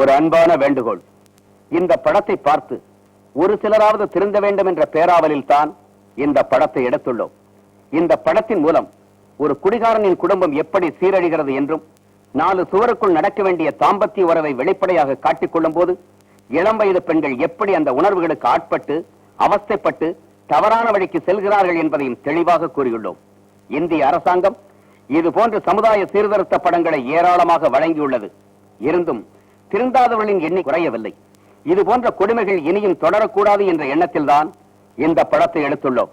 ஒரு அன்பான வேண்டுகோள். இந்த படத்தை பார்த்து ஒரு சிலராவது திருந்த வேண்டும் என்ற பேராவலில் தான் இந்த படத்தை எடுத்துள்ளோம். இந்த படத்தின் மூலம் ஒரு குடிகாரனின் குடும்பம் எப்படி சீரழிகிறது என்றும் 4 சுவருக்குள் நடக்க வேண்டிய தாம்பத்திய உறவை வெளிப்படையாக காட்டிக் கொள்ளும் போது இளம் வயது பெண்கள் எப்படி அந்த உணர்வுகளுக்கு ஆட்பட்டு அவஸ்தைப்பட்டு தவறான வழிக்கு செல்கிறார்கள் என்பதையும் தெளிவாக கூறியுள்ளோம். இந்திய அரசாங்கம் இது போன்ற சமுதாய சீர்திருத்த படங்களை ஏராளமாக வழங்கியுள்ளது. இருந்தும் திருந்தாதவர்களின் எண்ணி குறையவில்லை. இது போன்ற கொடுமைகள் இனியும் தொடரக்கூடாது என்ற எண்ணத்தில் தான் இந்த படத்தை எடுத்துள்ளோம்.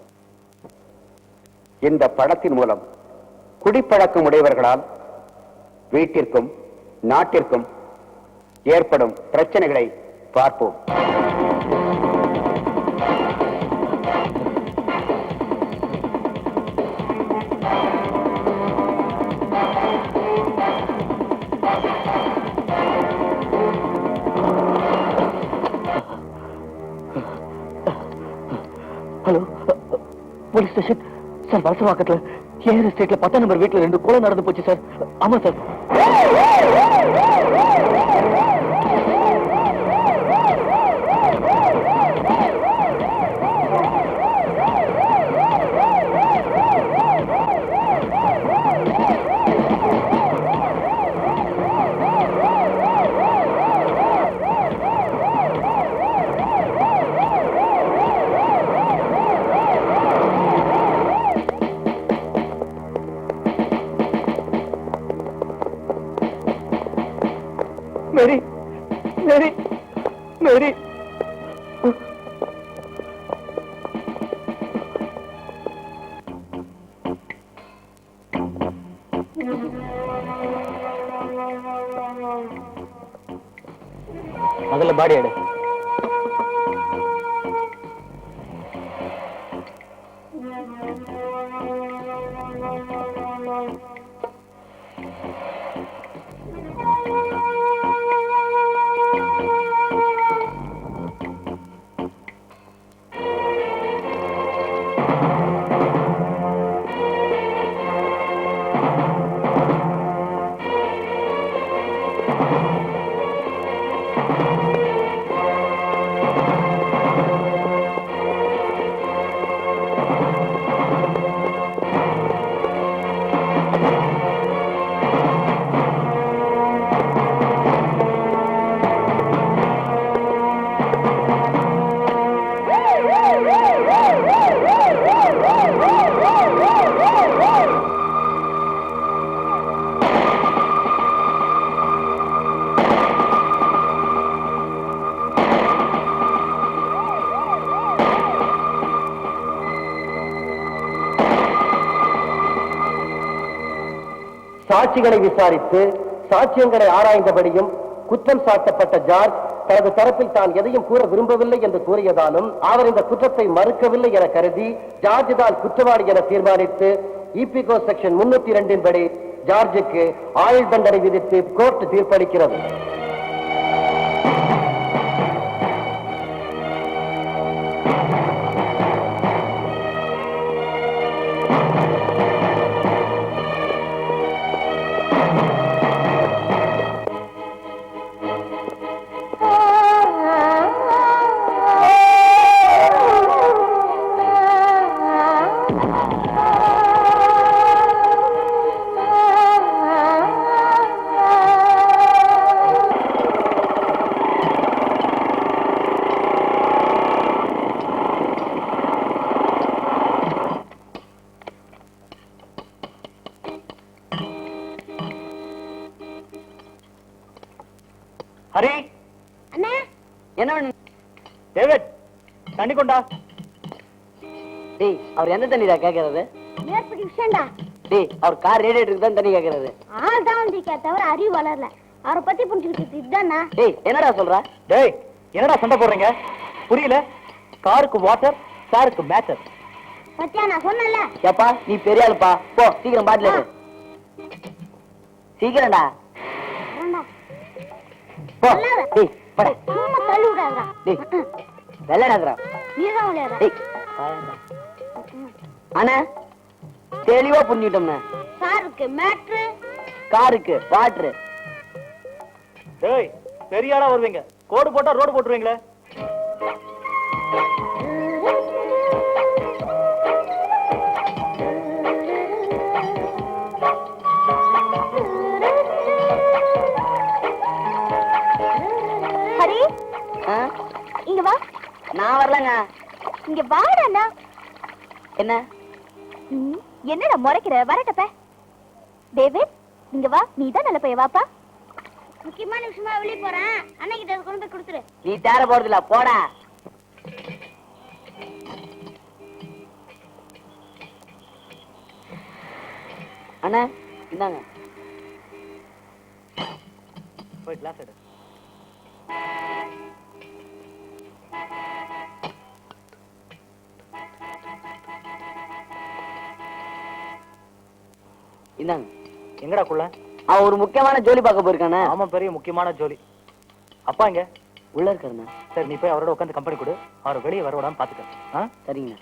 இந்த படத்தின் மூலம் குடிப்பழக்கம் உடையவர்களால் வீட்டிற்கும் நாட்டிற்கும் ஏற்படும் பிரச்சனைகளை பார்ப்போம். Hello, police station sir. வலசவாக்கத்துல ஏர் எஸ்டேட்ல 10 நம்பர் வீட்டுல 2 கொலை நடந்து போச்சு சார். ஆமா சார். மேரி, மேரி, மேரி. முதல்ல பாடி எடு. சாட்சிகளை விசாரித்து சாட்சியங்களை ஆராய்ந்தபடியும் குற்றம் சாட்டப்பட்ட ஜார்ஜ் தனது தரப்பில் தான் எதையும் கூற விரும்பவில்லை என்று கூறியதாலும் அவர் இந்த குற்றத்தை மறுக்கவில்லை என கருதி ஜார்ஜ் தான் குற்றவாளி என தீர்மானித்து இபிகோ செக்ஷன் 302 படி ஜார்ஜுக்கு ஆயுள் தண்டனை விதித்து கோர்ட் தீர்ப்பளிக்கிறது. ஹரி, அண்ணா என்ன வேணும்? டேவிட், தண்ணி கொண்டா. டேய், அவர் எந்த தண்ணிடா கேக்குறது? மேற்படி விஷயம்டா. டேய், அவர் கார் ரேடியேட்டருக்கு தான் தண்ணி கேக்குறது. ஆள் தான் வந்திருக்கா தவிர அறிவு வளரல. அவரை பத்தி புரிஞ்சுக்கிட்டு இதுதானா? டேய், என்னடா சொல்ற? டேய், என்னடா சண்டை போடுறீங்க? புரியல. காருக்கு வாட்டர், காருக்கு மேட்டர். பத்தியா நான் சொன்னல. ஏப்பா, நீ பெரிய ஆளுப்பா. போ, சீக்கிரம் பாட்டில் எடு. சீக்கிரம்டா. போ. டேய், போடா. சும்மா தள்ளி விடாதடா. டேய், வெள்ளடாதடா. நீதான் விளையாடுற. டேய், அண்ணா தெளிவா புரிஞ்சுட்டோம்ண்ணா. காருக்கு மேட்ரு, காருக்கு வாட்டரு. டேய், பெரிய ஆளா வருவீங்க. கோடு போட்டா ரோடு போட்டுருவீங்களே. ஹரி, இங்க வா. நான் வரலங்க. இங்க வாடா. என்ன என்னடா முறைக்கிற? வரட்டப்ப. டேவிட், இங்க வா. நீ தான் நல்ல பைய. வாப்பா. முக்கியமான விஷயமா வெளியே போறேன். அன்னைக்கிட்ட கொண்டு போய் கொடுத்துரு. நீ தேர போறதில்ல, போடா. அண்ணா இந்தாங்க. போய் கிளாஸ் எடு. இந்தாங்க. எங்கடா குள்ள? அவன் ஒரு முக்கியமான ஜோலி பார்க்க போயிருக்கானே. ஆமா, பெரிய முக்கியமான ஜோலி. அப்பா இங்க உள்ள இருக்காருண்ணா. சரி, நீ போய் அவரோட உட்காந்து கம்பெனி கொடு. அவர் வெளியே வர விடாம பாத்துக்க. சரிங்க.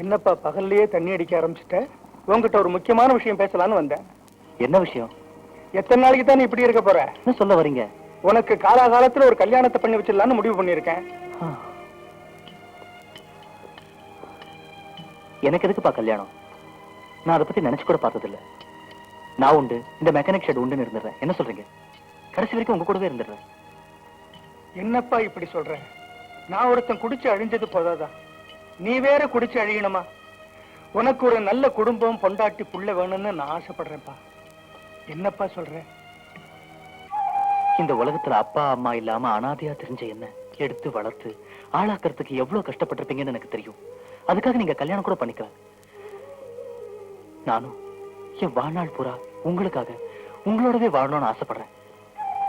என்னப்பா பகல்லையே தண்ணி அடிக்க ஆரம்பிச்சுட்ட? உங்ககிட்ட ஒரு முக்கியமான விஷயம் பேசலான்னு வந்தேன். என்ன விஷயம்? எத்தனை நாளைக்கு தான் நீ இப்படி இருக்க போற? என்ன சொல்ல வரீங்க? உனக்கு காலாகாலத்துல ஒரு கல்யாணத்தை பண்ணி வச்சிடலான்னு முடிவு பண்ணிருக்கேன். எனக்கு எதுக்குப்பா கல்யாணம்? நான் அதை பத்தி நினைச்சு கூட பார்த்ததில்ல. நான் உண்டு, இந்த மெக்கானிக் ஷெட் உண்டுன்னு இருந்துடுறேன். என்ன சொல்றீங்க? கடைசி வரைக்கும் உங்க கூடவே இருந்துடுறேன். என்னப்பா இப்படி சொல்ற? நான் ஒருத்தன் குடிச்சு அழிஞ்சது போதாதா, நீ வேற குடிச்சு அழியணுமா? உனக்கு ஒரு நல்ல குடும்பம், பொண்டாட்டி, புள்ள வேணும்னு நான் ஆசைப்படுறேன்ப்பா. என்னப்பா சொல்ற? இந்த உலகத்துல அப்பா அம்மா இல்லாம அனாதையா தெரிஞ்ச என்ன எடுத்து வளர்த்து ஆளாக்குறதுக்கு எவ்வளவு கஷ்டப்பட்டிருப்பீங்கன்னு எனக்கு தெரியும். அதுக்காக நீங்க கல்யாணம் கூட பண்ணிக்கல. நானும் என் வாழ்நாள் பூரா உங்களுக்காக உங்களோடவே வாழணும்னு ஆசைப்படுறேன்.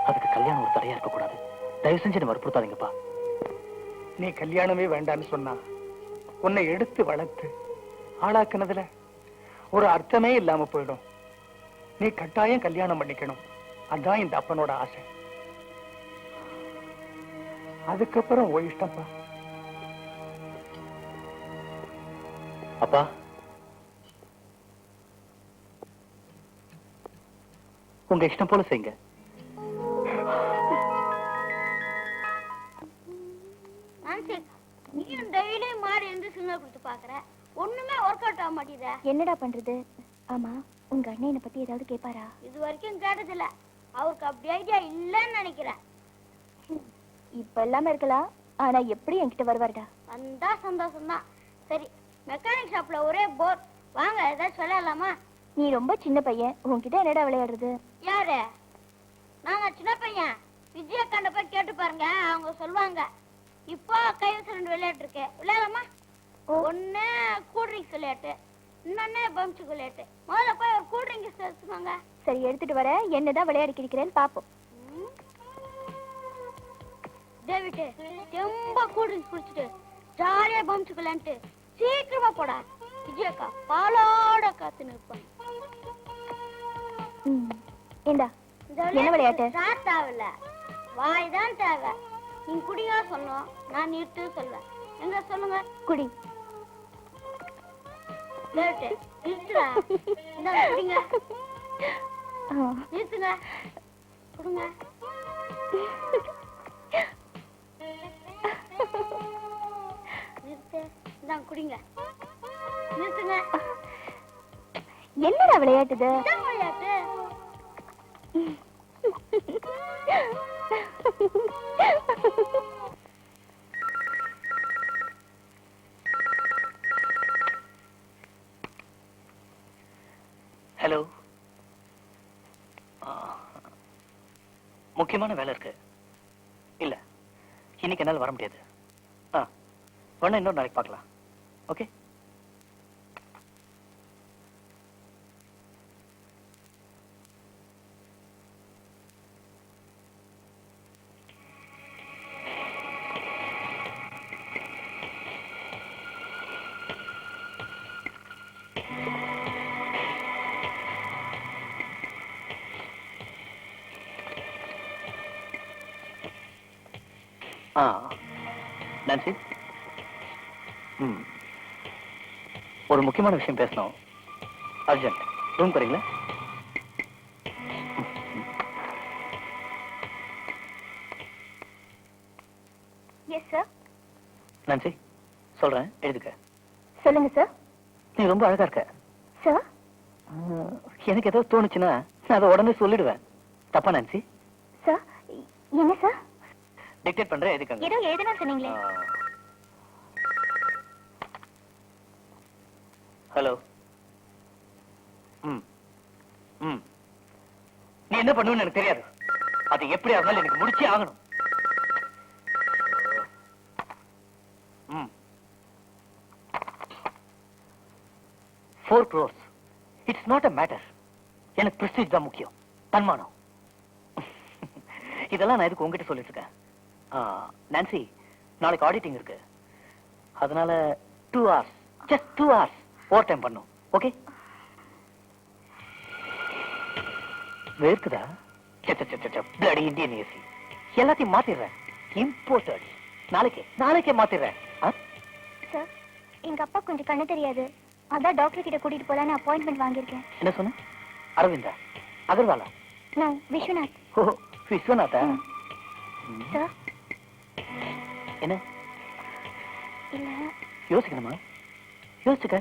அதுக்கு கல்யாணம் ஒரு தடையா இருக்க கூடாது. தயவு செஞ்சு என்ன வற்புறுத்தாதீங்கப்பா. நீ கல்யாணமே வேண்டான்னு சொன்னா உன்னை எடுத்து வளர்த்து ஆளாக்குனதுல ஒரு அர்த்தமே இல்லாம போயிடும். நீ கட்டாயம் கல்யாணம் பண்ணிக்கணும். அதான் இந்த அப்பனோட ஆசை. அதுக்கப்புறம் ஓ இஷ்டப்பா. அப்பா, உங்க இஷ்டம் போல செய்யுங்க. நீயும் டெய்லி மாறி இருந்து சிக்னல் கொடுத்து பாக்குற, ஒண்ணுமே ஒர்க் அவுட் ஆக மாட்டேங்குதே. என்னடா பண்றது? ஆமா, உங்க அண்ணன் என்ன பத்தி ஏதாவது கேட்பாரா? இது வரைக்கும் கேட்டதில்ல. அவருக்கு அப்படி ஐடியா இல்லன்னு நினைக்கிறேன். இப்ப எல்லாமே இருக்கலாம், ஆனா எப்படி என்கிட்ட வருவாருடா? வந்தா சந்தோஷம் தான். சரி, மெக்கானிக் ஷாப்ல ஒரே போர். வாங்க ஏதாவது சொல்லலாமா? நீ ரொம்ப சின்ன பையன், உன்கிட்ட என்னடா விளையாடுறது? யாரு? நாங்க சின்ன பையன். விஜயகாண்ட போய் கேட்டு பாருங்க, அவங்க சொல்லுவாங்க. இப்போ கைவசம் விளையாட்டு இருக்கு, விளையாடலாமா? ஒண்ணு கூல் ட்ரிங்க்ஸ் விளையாட்டு, இன்னொன்னு பம்ப்ஸ் விளையாட்டு. முதல்ல போய் ஒரு கூல் ட்ரிங்க்ஸ் எடுத்துவாங்க. சரி, எடுத்துட்டு வர. என்னதான் விளையாடி இருக்கிறேன்னு பாப்போம். டேவிட், ரொம்ப கூல் ட்ரிங்க்ஸ் குடிச்சிட்டு ஜாலியா பம்ப்ஸ் விளையாண்டு சீக்கிரமா போடா. விஜயக்கா பாலோட காத்து நிற்பாங்க. ஏண்டா, என்ன விளையாட்டு? தேவையில்ல, வாய் தான் தேவை. நீ குடியா சொல்லணும், நான் நிறுத்து சொல்லுவேன். எங்க சொல்லுங்க? குடி. நிறுத்துடா. இந்தாங்க குடிங்க. நிறுத்துங்க, குடுங்க. நிறுத்து, இந்தாங்க குடிங்க. நிறுத்துங்க. என்னடா விளையாட்டுது? விளையாட்டு. ஹலோ, முக்கியமான வேலை இருக்கு. இல்ல, இன்னைக்கு என்னால வர முடியாது. வேணா இன்னொரு நாளைக்கு பார்க்கலாம். ஓகே? நான்சி, ஒரு முக்கியமான விஷயம் பேசணும். அர்ஜென்ட். ரூம் போறீங்களா? Yes sir. நான்சி, சொல்றேன், எழுதுக்க. சொல்லுங்க சார். நீ ரொம்ப அழகா இருக்க சார். எனக்கு ஏதோ தோணுச்சுன்னா நான் அதை உடனே சொல்லிடுவேன். தப்பா நான்சி? சார் என்ன சார்? டிக்டேட் பண்றேன், எழுதிக்கங்க. ஏதோ எழுதணும் சொன்னீங்களே. ஹலோ. நீ என்ன பண்ணுவேன்னு எனக்கு தெரியாது. அது எப்படியா இருந்தாலும் எனக்கு முடிச்சே ஆகணும். 4 crores. It's not a matter. எனக்கு பிரஸ்டீஜ் தான் முக்கியம், தன்மானம். இதெல்லாம் நான் எதுக்கு உங்ககிட்ட சொல்லிட்டு இருக்கேன்? நான்சி, நாளைக்கு ஆடிட்டிங் இருக்கு. அதனால 2 hours, just 2 hours over time பண்ணும். ஓகே? வேர்க்குதா? பிளடி இந்தியன் ஏசி எல்லாத்தையும் மாத்திடுறேன். இம்போர்ட்டட். நாளைக்கே மாத்திடுறேன். சார், எங்க அப்பா கொஞ்சம் கண்ணு தெரியாது. அதான் டாக்டர் கிட்ட கூட்டிட்டு போலான்னு அப்பாயின்மெண்ட் வாங்கியிருக்கேன். என்ன சொன்ன? அரவிந்தா? அகர்வாலா? நான் விஸ்வநாத். ஓ, விஸ்வநாதா? சார். என்ன? இல்ல. யோசிக்கணுமா? யோசிச்சுக்க.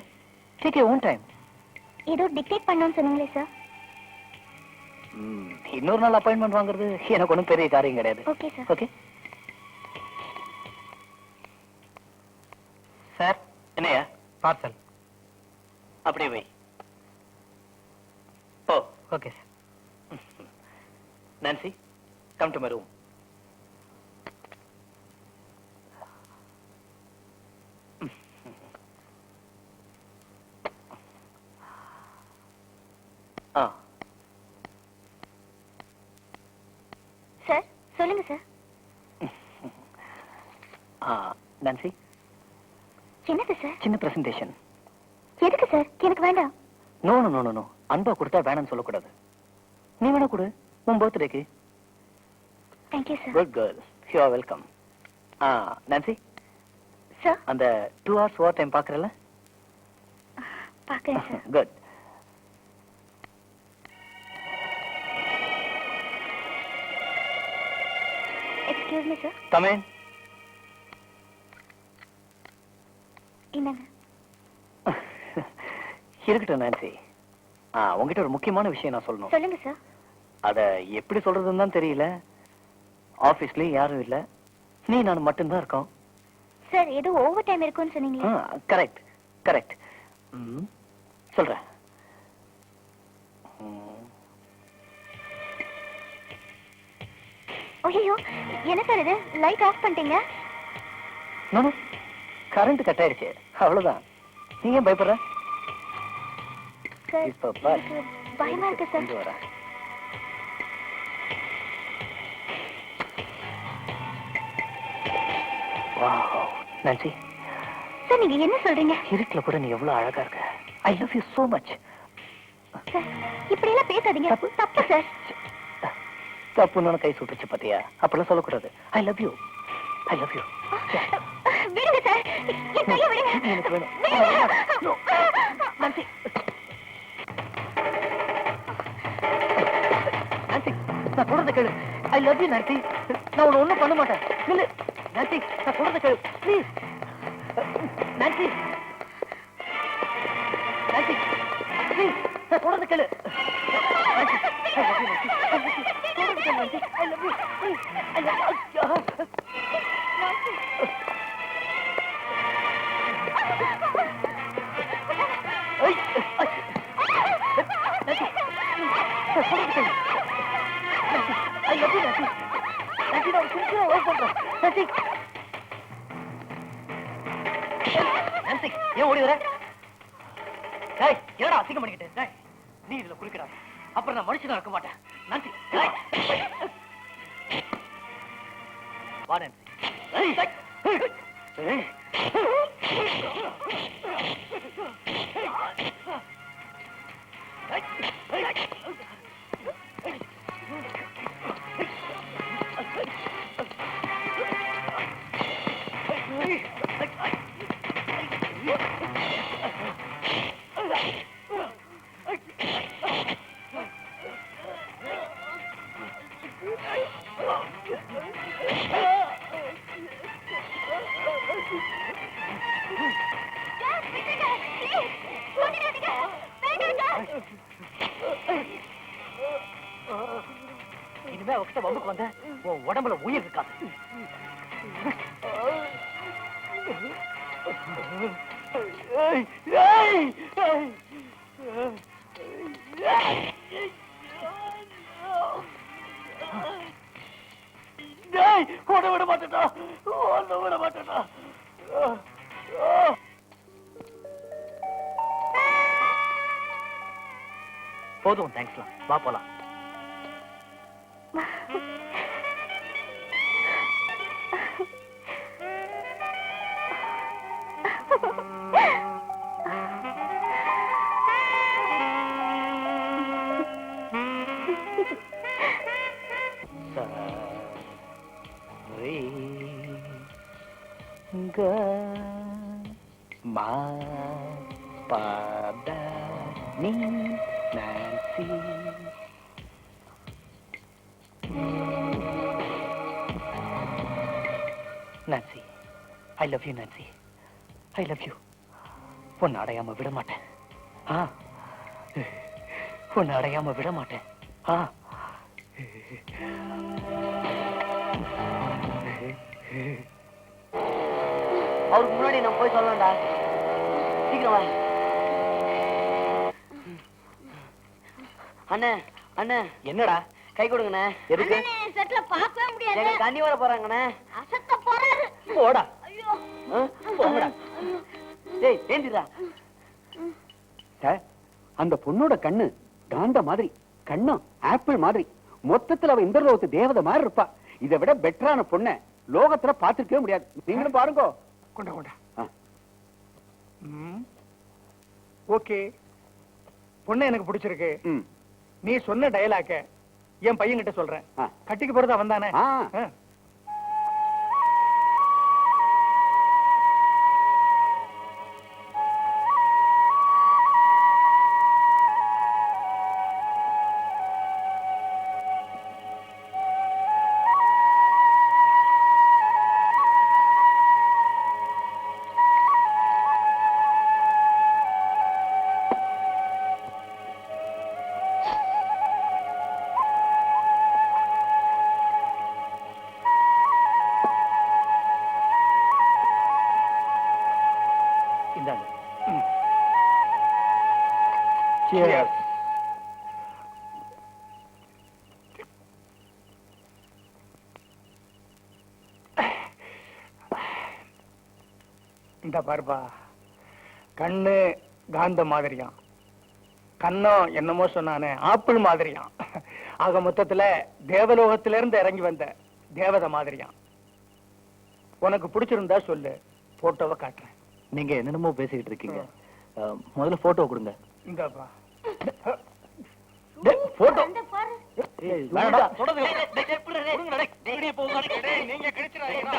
Take your own time. ஏதோ டிக்டேட் பண்ணணும்னு சொன்னீங்களே சார். இன்னொரு நாள் அப்பாயின்மெண்ட் வாங்குறது எனக்கு ஒன்றும் பெரிய காரியம் கிடையாது. Okay sir. Okay sir. என்னையா பார்சல்? அப்படியே வை. Oh, okay sir. Nancy, come to my room. Sir, சொல்லுங்க சார். நான்சி, என்னது சார்? சின்ன பிரசன்டேஷன். எதுக்கு சார்? எனக்கு வேண்டாம். நோ நோ நோ நோ, அன்பா கொடுத்தா வேணாம்னு சொல்லக்கூடாது. நீ வேணா கொடு, உன் பர்த்டேக்கு. Thank you sir. Good girl, you are welcome. Nancy, sir. அந்த 2 hours ஓவர் டைம் பாக்குறல? பாக்குறேன் sir. Good. Excuse me sir. Come in. என்னங்க? இருக்கட்டும் நான்சி. உங்ககிட்ட ஒரு முக்கியமான விஷயம் நான் சொல்லணும். சொல்லுங்க சார். அத எப்படி சொல்றதுன்னு தான் தெரியல. ஆபீஸ்லயும் யாரும் இல்ல, நீ நான் மட்டும்தான் இருக்கோம். சார், ஏதோ ஓவர் டைம் இருக்குன்னு சொன்னீங்களே. Correct correct. சொல்றேன். ஐயோ, என்ன சார் இது? லைட் ஆஃப் பண்ணிட்டீங்க. கரண்ட் கட் ஆயிடுச்சு, அவ்வளவுதான். நீங்க ஏன் பயப்படுற? சார், இப்ப பார். எனக்கு பயமா இருக்கு சார். கொண்டு வரேன். Wow, Nancy. சார், நீங்க என்ன சொல்றீங்க? இருட்டுல கூட நீ எவ்வளவு அழகா இருக்க. I love you so much. Sir, இப்படி எல்லாம் பேசாதீங்க. தப்பு சார். தப்புன்னு கை சுட்டுச்சு பாத்தியா? அப்படிலாம் சொல்லக்கூடாது. I love you, I love you. விடுங்க சார், என் கையை விடுங்க. எனக்கு வேணும். நான்சி, நான்சி, நான் சொல்றத கேளு. I love you Nancy. நான் உன்னை ஒண்ணும் பண்ண மாட்டேன். இல்ல நான்சி, நான் சொல்றத கேளு ப்ளீஸ். நான்சி, நான்சி, ப்ளீஸ், நான் சொல்றத கேளு. Nancy, I love you, Nancy. சொல்றத கேளு Nancy. I love you, please. I love you. ஏன் ஓடி வர? என்னடா அசிங்கம் பண்ணிக்கிட்டு? நீ இதுல குளிக்கிறா, அப்புறம் நான் மனுஷனா இருக்க மாட்டேன். நான்சி, வா நான்சி. இனிமே அவகிட்ட வம்புக்கு வந்த உன் உடம்புல உயிர் இருக்காது. விட மாட்டேடா, விட மாட்டேடா. போதும், தேங்க்ஸ்லாம். வா போலாம். Ma pada ni Nancy. Nancy, I love you, Nancy. I love you. உன்னை அடையாம விட மாட்டேன். உன்னை அடையாம விட மாட்டேன். அவருக்கு முன்னாடி நான் போய் சொல்லணும்டா. சீக்கிரம் வா. அண்ணே, அண்ணே. என்னடா? கை கொடுங்கண்ணே. எதுக்கு? செட்ல பார்க்கவே முடியாது. எங்க கண்ணி வர போறாங்கண்ணே. அசத்த போறாரு. போடா. ஐயோ. போங்கடா. டேய், ஏந்திரா. அந்த பொண்ணோட கண்ணு காந்த மாதிரி, கண்ணம் ஆப்பிள் மாதிரி, மொத்தத்துல அவ இந்திரலோகத்து தேவதை மாதிரி இருப்பா. இதை விட பெட்டரான பொண்ணை லோகத்துல பாத்துக்கவே முடியாது. நீங்களும் பாருங்க. கொண்டா கொண்டா. ஓகே, பொண்ணு எனக்கு பிடிச்சிருக்கு. நீ சொன்ன டயலாக்க என் பையன் கிட்ட சொல்றேன். கட்டிக்கு போறதா வந்தானே. Cheers. இந்த பார்ப்பா, கண்ணு காந்த மாதிரியாம், கண்ணம் என்னமோ சொன்னானே ஆப்பிள் மாதிரியாம். ஆக மொத்தத்துல தேவலோகத்திலிருந்து இறங்கி வந்த தேவதை மாதிரியாம். உனக்கு பிடிச்சிருந்தா சொல்லு, போட்டோவை காட்டுறேன். நீங்க என்னென்னமோ பேசிக்கிட்டு இருக்கீங்க. முதல்ல போட்டோ கொடுங்க. இந்தாப்பா போட்டோ. நீங்க கிடைச்சிடாதீங்க.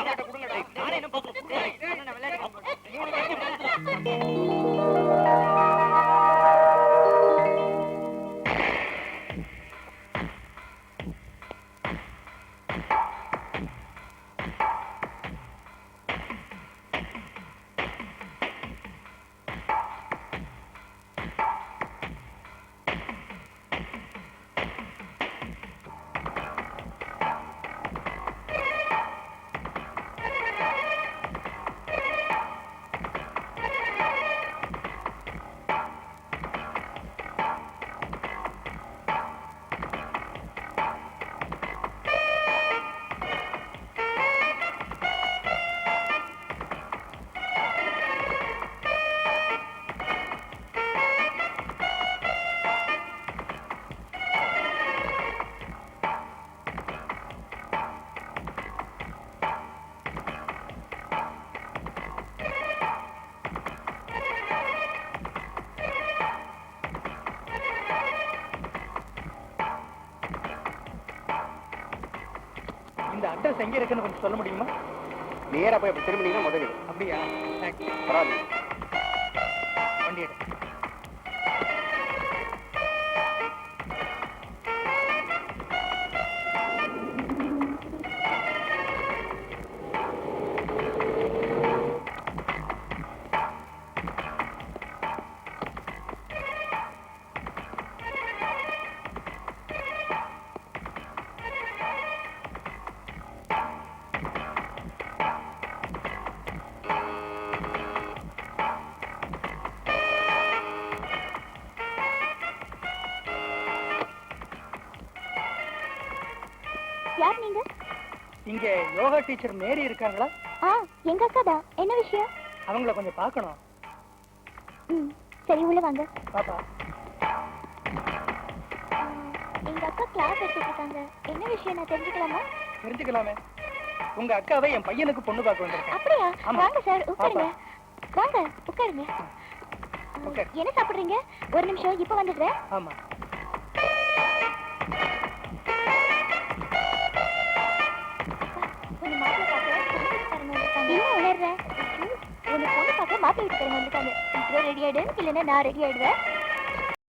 இந்த அட்ரஸ் எங்க இருக்குன்னு கொஞ்சம் சொல்ல முடியுமா? நேரா போய் திரும்பினீங்கன்னா முதல். அப்படியா? பரவாயில்ல. யோகா டீச்சர் மேரி இருக்காங்களா? எங்க அக்கா தான். என்ன விஷயம்? அவங்கள கொஞ்சம் பார்க்கணும். சரி, உள்ள வாங்க. பாப்பா, எங்க அக்கா கிளாஸ் எடுத்துட்டு இருக்காங்க. என்ன விஷயம் நான் தெரிஞ்சுக்கலாமா? தெரிஞ்சுக்கலாமே. உங்க அக்காவை என் பையனுக்கு பொண்ணு பார்க்க வந்திருக்கேன். அப்படியா? ஆமா. வாங்க சார், உட்காருங்க. வாங்க, உட்காருங்க. என்ன சாப்பிடுறீங்க? ஒரு நிமிஷம், இப்ப வந்துடுறேன். ஆமா. என்ன உணர்ற? உன்னை பொண்ணு பார்க்க மாப்பிள்ளை வீட்டுக்காரங்க வந்துட்டாங்க. ரெடி ஆயிடு, இல்லைன்னா நான் ரெடி ஆயிடுவேன்.